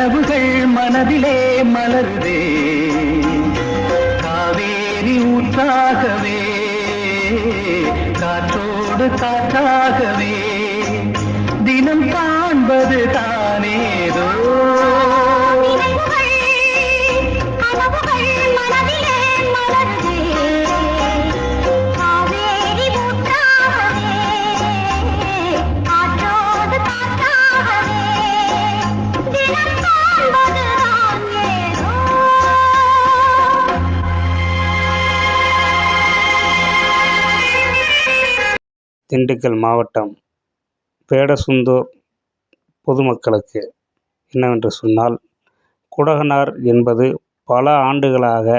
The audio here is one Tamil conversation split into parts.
கனவுகள் மனதிலே மலருதே காவேரி ஊற்றாகவே காற்றோடு காற்றாகவே தினம் காண்பது தானேதோ திண்டுக்கல் மாவட்டம் பேடசுந்தூர் பொதுமக்களுக்கு என்னவென்று சொன்னால், குடகனார் என்பது பல ஆண்டுகளாக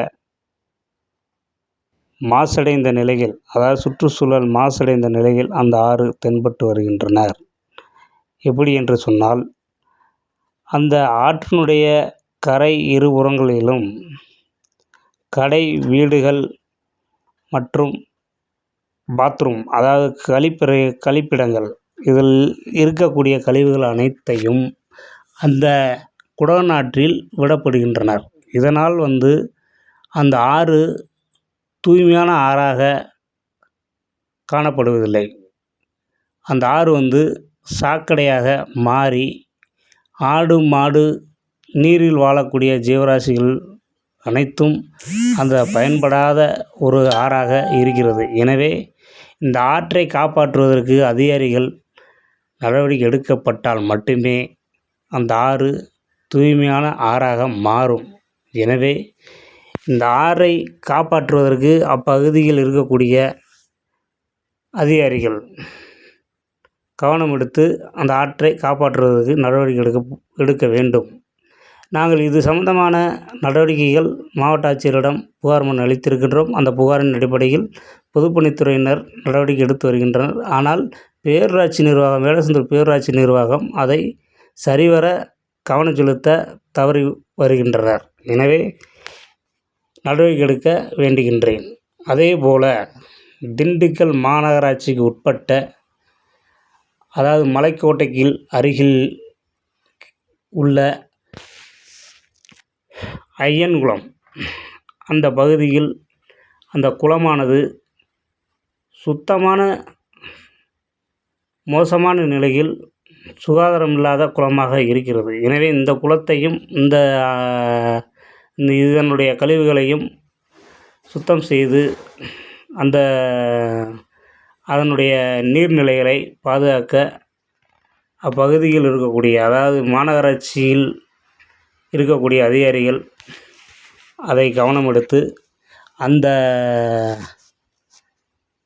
மாசடைந்த நிலையில், அதாவது சுற்றுச்சூழல் மாசடைந்த நிலையில் அந்த ஆறு தென்பட்டு வருகின்றனர். எப்படி என்று சொன்னால், அந்த ஆற்றினுடைய கரை இருபுறங்களிலும் கடை வீடுகள் மற்றும் பாத்ரூம், அதாவது கழிப்பிடங்கள், இதில் இருக்கக்கூடிய கழிவுகள் அனைத்தையும் அந்த குடகனாற்றில் விடப்படுகின்றனர். இதனால் அந்த ஆறு தூய்மையான ஆறாக காணப்படுவதில்லை. அந்த ஆறு சாக்கடையாக மாறி ஆடு மாடு நீரில் வாழக்கூடிய ஜீவராசிகள் அனைத்தும் அந்த பயன்படாத ஒரு ஆறாக இருக்கிறது. எனவே இந்த ஆற்றை காப்பாற்றுவதற்கு அதிகாரிகள் நடவடிக்கை எடுக்கப்பட்டால் மட்டுமே அந்த ஆறு தூய்மையான ஆறாக மாறும். எனவே இந்த ஆறை காப்பாற்றுவதற்கு அப்பகுதியில் இருக்கக்கூடிய அதிகாரிகள் கவனம் எடுத்து அந்த ஆற்றை காப்பாற்றுவதற்கு நடவடிக்கை எடுக்க வேண்டும். நாங்கள் இது சம்பந்தமான நடவடிக்கைகள் மாவட்ட ஆட்சியரிடம் புகார் மனு அளித்திருக்கின்றோம். அந்த புகாரின் அடிப்படையில் பொதுப்பணித்துறையினர் நடவடிக்கை எடுத்து வருகின்றனர். ஆனால் பேரூராட்சி நிர்வாகம், வேடசந்தூர் பேரூராட்சி நிர்வாகம் அதை சரிவர கவனம் செலுத்த தவறி வருகின்றனர். எனவே நடவடிக்கை எடுக்க வேண்டுகின்றேன். அதேபோல திண்டுக்கல் மாநகராட்சிக்கு உட்பட்ட, அதாவது மலைக்கோட்டைக்கு அருகில் உள்ள ஐயன்குளம், அந்த பகுதியில் அந்த குளமானது சுத்தமான மோசமான நிலையில் சுகாதாரமில்லாத குளமாக இருக்கிறது. எனவே இந்த குளத்தையும் இதனுடைய கழிவுகளையும் சுத்தம் செய்து அதனுடைய நீர்நிலைகளை பாதுகாக்க அப்பகுதியில் இருக்கக்கூடிய, அதாவது மாநகராட்சியில் இருக்கக்கூடிய அதிகாரிகள் அதை கவனம் எடுத்து அந்த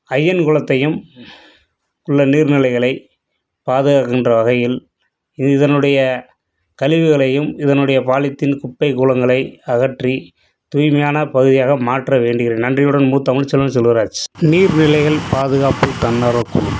ஐயன்குளத்தையும் உள்ள நீர்நிலைகளை பாதுகாக்கின்ற வகையில் இதனுடைய கழிவுகளையும் இதனுடைய பாலித்தீன் குப்பை கூளங்களை அகற்றி தூய்மையான பகுதியாக மாற்ற வேண்டுகிறேன். நன்றியுடன் தமிழ்ச்செல்வன் செல்வராஜ். நீர்நிலைகள் பாதுகாப்பு தன்னார்வ குழு.